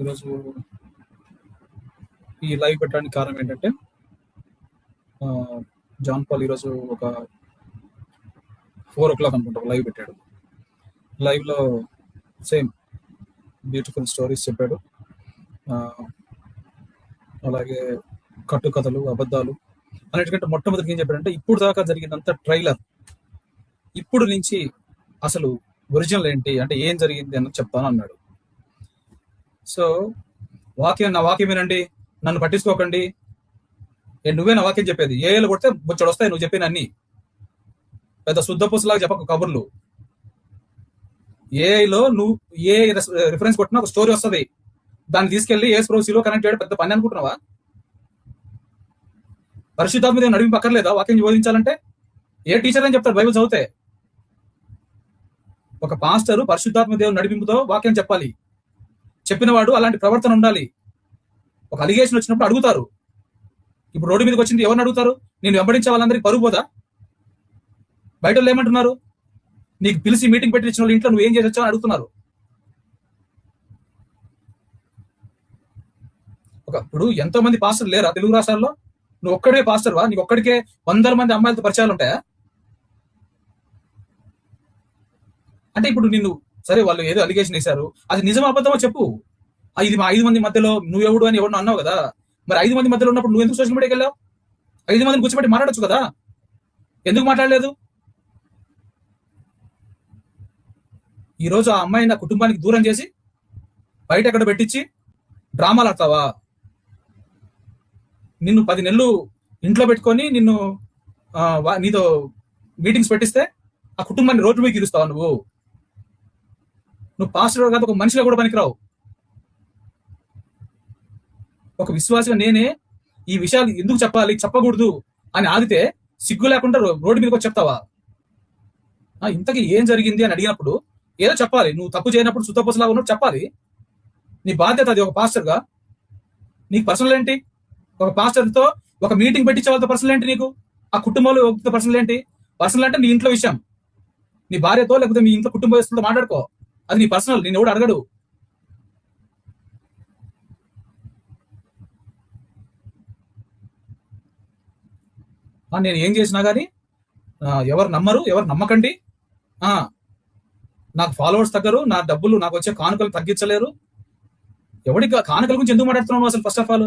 ఈరోజు ఈ లైవ్ పెట్టడానికి కారణం ఏంటంటే జాన్ పాల్ ఈరోజు ఒక 4 o'clock అనుకుంటా లైవ్ పెట్టాడు. లైవ్లో సేమ్ బ్యూటిఫుల్ స్టోరీస్ చెప్పాడు. అలాగే కట్టుకథలు, అబద్ధాలు అన్నిటికంటే మొట్టమొదటి ఏం చెప్పాడంటే ఇప్పుడు దాకా జరిగినంత ట్రైలర్, ఇప్పుడు నుంచి అసలు ఒరిజినల్ ఏంటి అంటే ఏం జరిగింది అని చెప్తాను అన్నాడు. సో నా వాక్యం వినండి, నన్ను పట్టించుకోకండి. నువ్వే నా వాక్యం చెప్పేది. ఏళ్ళు కొడితే బొచ్చడు వస్తాయి నువ్వు చెప్పిన అన్ని. పెద్ద శుద్ధ పూసలాగా చెప్పక కబుర్లు. ఏఐలో నువ్వు ఏ రిఫరెన్స్ కొట్టినా ఒక స్టోరీ వస్తుంది, దాన్ని తీసుకెళ్లి ఏ స్ప్రోసీలో కనెక్ట్ చేయడం పెద్ద పని అనుకుంటున్నావా? పరిశుద్ధాత్మ దేవుని నడిపి పక్కర్లేదా వాక్యం బోధించాలంటే? ఏ టీచర్ అని చెప్తారు బైబిల్ చదివితే? ఒక పాస్టర్ పరిశుద్ధాత్మ దేవుని నడిపింపుతో వాక్యం చెప్పాలి. చెప్పినవాడు అలాంటి ప్రవర్తన ఉండాలి. ఒక అలిగేషన్ వచ్చినప్పుడు అడుగుతారు. ఇప్పుడు రోడ్డు మీదకి వచ్చింది ఎవరిని అడుగుతారు? నేను వెంబడించే వాళ్ళందరికీ పరుగు పోదా? బయట వాళ్ళు ఏమంటున్నారు? నీకు పిలిచి మీటింగ్ పెట్టించిన వాళ్ళు ఇంట్లో నువ్వు ఏం చేసి వచ్చావు అని అడుగుతున్నారు. ఇప్పుడు ఎంతో మంది పాస్టర్లు లేరా తెలుగు రాష్ట్రాల్లో? నువ్వు ఒక్కడే పాస్టర్వా? నీకు ఒక్కడికే 100 మంది అమ్మాయిలతో పరిచయాలు ఉంటాయా? అంటే ఇప్పుడు నిన్ను సరే వాళ్ళు ఏదో అలిగేషన్ వేశారు, అది నిజం అబద్ధమో చెప్పు. ఇది మా 5 మంది మధ్యలో నువ్వెవడు అని ఎవరు అన్నావు కదా. మరి 5 మంది మధ్యలో ఉన్నప్పుడు నువ్వు ఎందుకు సోషల్ మీడియాకి వెళ్ళావు? 5 మందిని కూర్చోబెట్టి మాట్లాడొచ్చు కదా, ఎందుకు మాట్లాడలేదు? ఈరోజు ఆ అమ్మాయి నా కుటుంబానికి దూరం చేసి బయట ఎక్కడ పెట్టించి డ్రామాలు ఆడతావా? నిన్ను 10 నెలలు ఇంట్లో పెట్టుకొని నిన్ను నీతో మీటింగ్స్ పెట్టిస్తే ఆ కుటుంబాన్ని రోడ్డు మీద ఇరుస్తావా? నువ్వు పాస్టర్ కాదు, ఒక మనిషిగా కూడా పనికిరావు. ఒక విశ్వాసంగా నేనే ఈ విషయాలు ఎందుకు చెప్పాలి, చెప్పకూడదు అని ఆగితే సిగ్గు లేకుండా రోడ్డు మీదకి వచ్చి చెప్తావా? ఇంతకీ ఏం జరిగింది అని అడిగినప్పుడు ఏదో చెప్పాలి. నువ్వు తప్పు చేయనప్పుడు సుతపసలాగా ఉన్నట్టు చెప్పాలి. నీ బాధ్యత అది. ఒక పాస్టర్గా నీకు పర్సనల్ ఏంటి? ఒక పాస్టర్తో ఒక మీటింగ్ పెట్టించే వాళ్ళతో పర్సనల్ ఏంటి? నీకు ఆ కుటుంబంలో పర్సనల్ ఏంటి? పర్సనల్ అంటే నీ ఇంట్లో విషయం, నీ భార్యతో లేకపోతే మీ ఇంట్లో కుటుంబస్తులతో మాట్లాడుకో, అది నీ పర్సనల్. నేను ఎవడు అడగడు. నేను ఏం చేసినా కానీ ఎవరు నమ్మరు, ఎవరు నమ్మకండి. నాకు ఫాలోవర్స్ తగ్గరు, నా డబ్బులు నాకు వచ్చే కానుకలు తగ్గించలేరు. ఎవడి కానుకల గురించి ఎందుకు మాట్లాడుతున్నావు అసలు? ఫస్ట్ ఆఫ్ ఆల్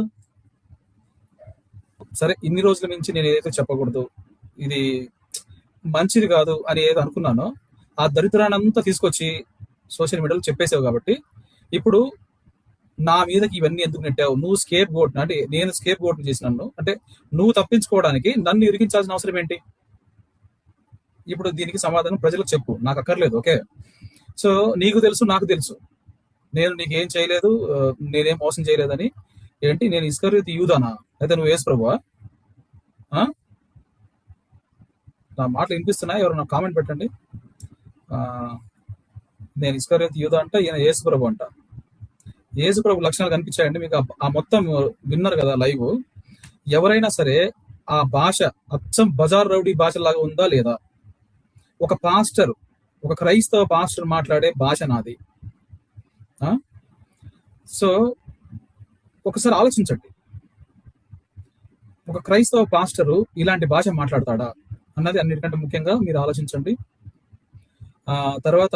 సరే, ఇన్ని రోజుల నుంచి నేను ఏదైతే చెప్పకూడదు, ఇది మంచిది కాదు అని ఏదో అనుకున్నానో ఆ దరిద్రానంతా తీసుకొచ్చి సోషల్ మీడియాలో చెప్పేసావు. కాబట్టి ఇప్పుడు నా మీదకి ఇవన్నీ ఎందుకు నెట్టావు? నువ్వు స్కేప్ గోట్ అంటే నేను స్కేప్ గోట్ చేసినాను అంటే నువ్వు తప్పించుకోవడానికి నన్ను ఇరికించాల్సిన అవసరం ఏంటి? ఇప్పుడు దీనికి సమాధానం ప్రజలకు చెప్పు, నాకు అక్కర్లేదు. ఓకే, సో నీకు తెలుసు, నాకు తెలుసు, నేను నీకేం చేయలేదు, నేనేం మోసం చేయలేదని. ఏంటి, నేను ఇస్కరియోతు యూదానా? అయితే నువ్వు యేసు ప్రభువా? నా మాటలు వినిపిస్తున్నా? ఎవరు నాకు కామెంట్ పెట్టండి. నేను ఇస్కరియోతు యూదా అంట, ఈయన యేసు ప్రభు అంట. యేసు ప్రభు లక్షణాలు కనిపించాయండి మీకు? ఆ మొత్తం విన్నారు కదా లైవ్. ఎవరైనా సరే ఆ భాష అచ్చం బజార్ రౌడీ భాషలాగా ఉందా లేదా? ఒక పాస్టర్, ఒక క్రైస్తవ పాస్టర్ మాట్లాడే భాష నాది. సో ఒకసారి ఆలోచించండి, ఒక క్రైస్తవ పాస్టరు ఇలాంటి భాష మాట్లాడతాడా అన్నది అన్నిటికంటే ముఖ్యంగా మీరు ఆలోచించండి. తర్వాత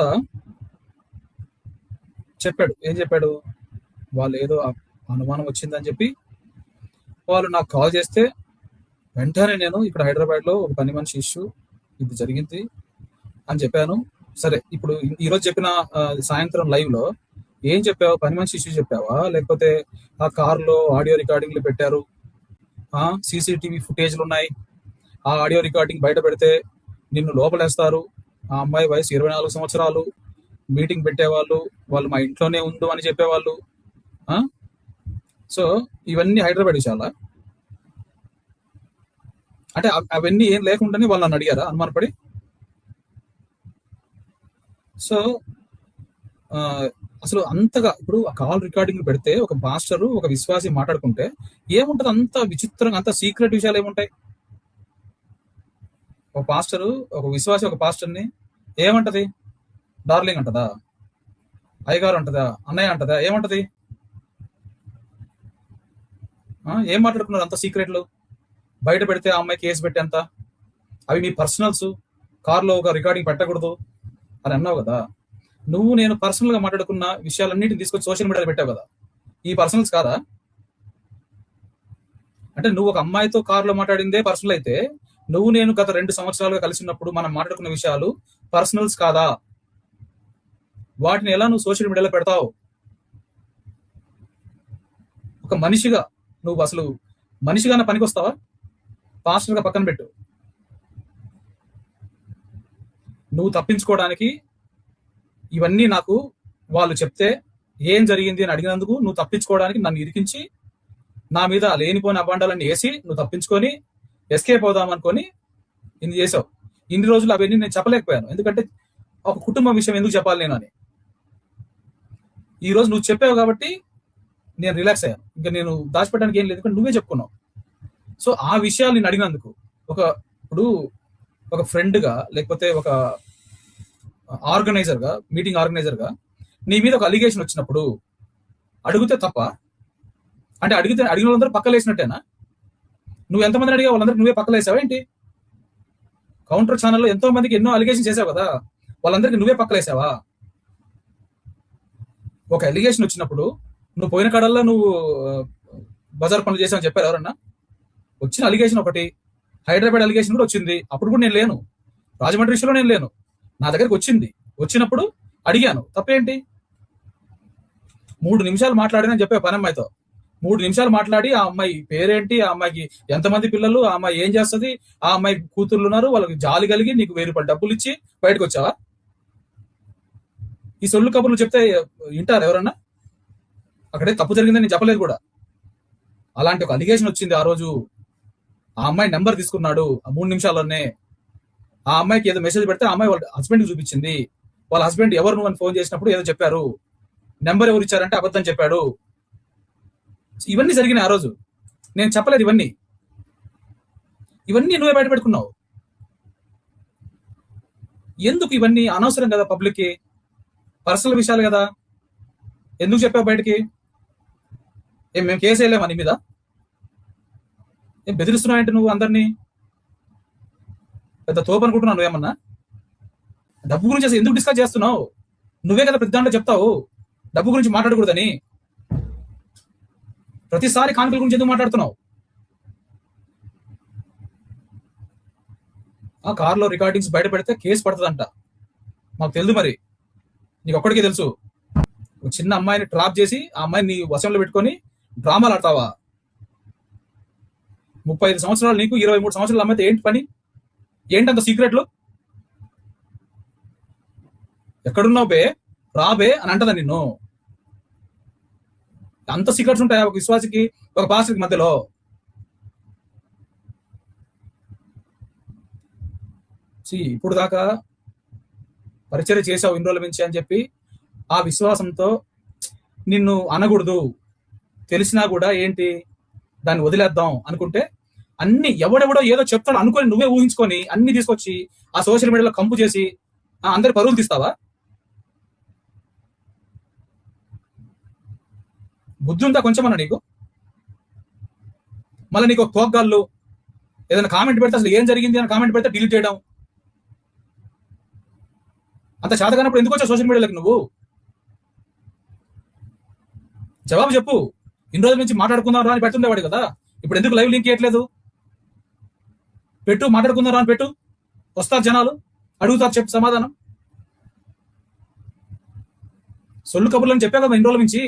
చెప్పాడు, ఏం చెప్పాడు? వాళ్ళు ఏదో అనుమానం వచ్చిందని చెప్పి వాళ్ళు నాకు కాల్ చేస్తే వెంటనే నేను ఇక్కడ హైదరాబాద్లో ఒక పని మనిషి ఇష్యూ ఇది జరిగింది అని చెప్పాను. సరే, ఇప్పుడు ఈరోజు చెప్పిన సాయంత్రం లైవ్లో ఏం చెప్పావు? పని మనిషి ఇష్యూ చెప్పావా? లేకపోతే ఆ కారులో ఆడియో రికార్డింగ్లు పెట్టారు, సీసీటీవీ ఫుటేజ్లు ఉన్నాయి, ఆ ఆడియో రికార్డింగ్ బయట పెడితే నిన్ను లోపలేస్తారు, ఆ అమ్మాయి వయసు 24 సంవత్సరాలు, మీటింగ్ పెట్టేవాళ్ళు, వాళ్ళు మా ఇంట్లోనే ఉండు అని చెప్పేవాళ్ళు. సో ఇవన్నీ హైదరాబాద్ విషయాలా? అంటే అవన్నీ ఏం లేకుండానే వాళ్ళు నన్ను అడిగారా అనుమానపడి? సో అసలు అంతగా ఇప్పుడు ఆ కాల్ రికార్డింగ్ పెడితే ఒక మాస్టరు ఒక విశ్వాసి మాట్లాడుకుంటే ఏముంటది? అంత విచిత్రంగా, అంత సీక్రెట్ విషయాలు ఏముంటాయి? ఒక పాస్టరు, ఒక విశ్వాసి ఒక పాస్టర్ని ఏమంటది? డార్లింగ్ అంటదా? అయ్యగారు అంటదా? అన్నయ్య అంటదా? ఏమంటది? ఏం మాట్లాడుకున్నారు అంత సీక్రెట్లు? బయట పెడితే ఆ అమ్మాయి కేసు పెట్టేంత, అవి మీ పర్సనల్స్, కార్లో ఒక రికార్డింగ్ పెట్టకూడదు అని అన్నావు కదా. నువ్వు నేను పర్సనల్ గా మాట్లాడుకున్న విషయాలన్నిటిని తీసుకొచ్చి సోషల్ మీడియాలో పెట్టావు కదా. ఈ పర్సనల్స్ కాదా? అంటే నువ్వు ఒక అమ్మాయితో కారులో మాట్లాడిందే పర్సనల్ అయితే, నువ్వు నేను గత 2 సంవత్సరాలుగా కలిసి ఉన్నప్పుడు మనం మాట్లాడుకున్న విషయాలు పర్సనల్స్ కాదా? వాటిని ఎలా నువ్వు సోషల్ మీడియాలో పెడతావు? ఒక మనిషిగా నువ్వు అసలు మనిషిగానే పనికొస్తావా? పాస్టర్ గా పక్కన పెట్టు. నువ్వు తప్పించుకోవడానికి ఇవన్నీ నాకు వాళ్ళు చెప్తే ఏం జరిగింది అని అడిగినందుకు నువ్వు తప్పించుకోవడానికి నన్ను ఇరికించి నా మీద లేనిపోయిన అబాండాలన్నీ వేసి నువ్వు తప్పించుకొని ఎస్కేప్ అవుదాం అనుకొని ఇన్ని చేసావు. ఇన్ని రోజులు అవన్నీ నేను చెప్పలేకపోయాను. ఎందుకంటే ఒక కుటుంబం విషయం ఎందుకు చెప్పాలి నేను అని. ఈ రోజు నువ్వు చెప్పావు కాబట్టి నేను రిలాక్స్ అయ్యాను. ఇంకా నేను దాచిపెట్టడానికి ఏం లేదు, ఎందుకంటే నువ్వే చెప్పుకున్నావు. సో ఆ విషయాలు నేను అడిగినందుకు ఇప్పుడు ఒక ఫ్రెండ్ గా లేకపోతే ఒక ఆర్గనైజర్ గా, మీటింగ్ ఆర్గనైజర్ గా నీ మీద ఒక అలిగేషన్ వచ్చినప్పుడు అడిగితే తప్ప? అంటే అడిగిన వాళ్ళందరూ పక్కలేసినట్టేనా? నువ్వు ఎంతమందిని అడిగా వాళ్ళందరికీ నువ్వే పక్కలేసావా ఏంటి? కౌంటర్ ఛానల్లో ఎంతో మందికి ఎన్నో అలిగేషన్ చేసావు కదా, వాళ్ళందరికీ నువ్వే పక్కలేసావా? ఒక అలిగేషన్ వచ్చినప్పుడు నువ్వు పోయిన కాడల్లో నువ్వు బజార్ పనులు చేసావని చెప్పారు ఎవరన్నా? వచ్చిన అలిగేషన్ ఒకటి, హైదరాబాద్ అలిగేషన్ కూడా వచ్చింది. అప్పుడు కూడా నేను లేను, రాజమండ్రి విషయంలో నేను లేను. నా దగ్గరికి వచ్చినప్పుడు అడిగాను, తప్పేంటి? 3 నిమిషాలు మాట్లాడినని చెప్పే పని అమ్మాయితో 3 నిమిషాలు మాట్లాడి ఆ అమ్మాయి పేరేంటి, ఆ అమ్మాయికి ఎంతమంది పిల్లలు, ఆ అమ్మాయి ఏం చేస్తుంది, ఆ అమ్మాయి కూతుర్లు ఉన్నారు, వాళ్ళకి జాలి కలిగి నీకు 1000 రూపాయలు డబ్బులు ఇచ్చి బయటకు వచ్చావా? ఈ సొల్లు కబుర్లు చెప్తే వింటారు ఎవరన్నా? అక్కడే తప్పు జరిగిందని నేను చెప్పలేదు కూడా. అలాంటి ఒక అలిగేషన్ వచ్చింది ఆ రోజు. ఆ అమ్మాయి నెంబర్ తీసుకున్నాడు ఆ 3 నిమిషాల్లోనే. ఆ అమ్మాయికి ఏదో మెసేజ్ పెడితే ఆ అమ్మాయి వాళ్ళ హస్బెండ్ చూపించింది. వాళ్ళ హస్బెండ్ ఎవరు నువ్వు అని ఫోన్ చేసినప్పుడు ఏదో చెప్పారు. నెంబర్ ఎవరు ఇచ్చారంటే అబద్ధం చెప్పాడు. ఇవన్నీ జరిగినాయి ఆ రోజు. నేను చెప్పలేదు ఇవన్నీ నువ్వే బయట పెట్టుకున్నావు. ఎందుకు ఇవన్నీ అనవసరం కదా, పబ్లిక్ కి పర్సనల్ విషయాలు కదా. ఎందుకు చెప్పావు బయటికి? మేము కేసు వేయలేమా నీ మీద? ఏం బెదిరిస్తున్నావు నువ్వు అందరినీ? పెద్ద తోపు అనుకుంటున్నావు నువ్వేమన్నా? డబ్బు గురించి అసలు ఎందుకు డిస్కస్ చేస్తున్నావు? నువ్వే కదా పెద్ద దాంట్లో చెప్తావు డబ్బు గురించి మాట్లాడకూడదని. ప్రతిసారి కానుకల గురించి ఎందుకు మాట్లాడుతున్నావు? ఆ కార్లో రికార్డింగ్స్ బయట పెడితే కేసు పడుతుందంట. మాకు తెలుసు, మరి నీకు ఒక్కడికే తెలుసు. ఒక చిన్న అమ్మాయిని ట్రాప్ చేసి ఆ అమ్మాయిని నీ వశంలో పెట్టుకొని డ్రామాలు ఆడతావా? 35 సంవత్సరాలు నీకు, 23 సంవత్సరాల అమ్మాయితో ఏంటి పని? ఏంటంత సీక్రెట్లు? ఎక్కడున్నావు బే, రాబే అని అంటదా నిన్ను? అంత సీక్రెట్స్ ఉంటాయా ఒక విశ్వాసికి, ఒక పాస్టర్కి మధ్యలో? ఇప్పుడు దాకా పరిచర్య చేసావు ఇన్ని రోజుల నుంచి అని చెప్పి ఆ విశ్వాసంతో నిన్ను అనకూడదు తెలిసినా కూడా ఏంటి దాన్ని వదిలేద్దాం అనుకుంటే అన్ని ఎవడెవడో ఏదో చెప్తాడు అనుకొని నువ్వే ఊహించుకొని అన్ని తీసుకొచ్చి ఆ సోషల్ మీడియాలో కంపు చేసి అందరి పరువులు తీస్తావా? బుద్ధి ఉందా కొంచెమన్నా నీకు? మళ్ళీ నీకు తోగ్గాళ్ళు ఏదైనా కామెంట్ పెడితే అసలు ఏం జరిగింది అని కామెంట్ పెడితే డిలీట్ చేయడం. అంత చేతగానప్పుడు ఎందుకు వచ్చావు సోషల్ మీడియాలోకి నువ్వు? జవాబు చెప్పు. ఇన్ని రోజుల నుంచి మాట్లాడుకుందాం రా అని పెడుతుండేవాడు కదా, ఇప్పుడు ఎందుకు లైవ్ లింక్ చేయట్లేదు? పెట్టు, మాట్లాడుకుందాం రా అని పెట్టు, వస్తారు జనాలు, అడుగుతారు, చెప్పు సమాధానం. సొల్లు కబుర్లని చెప్పా కదా ఇన్ని రోజుల నుంచి.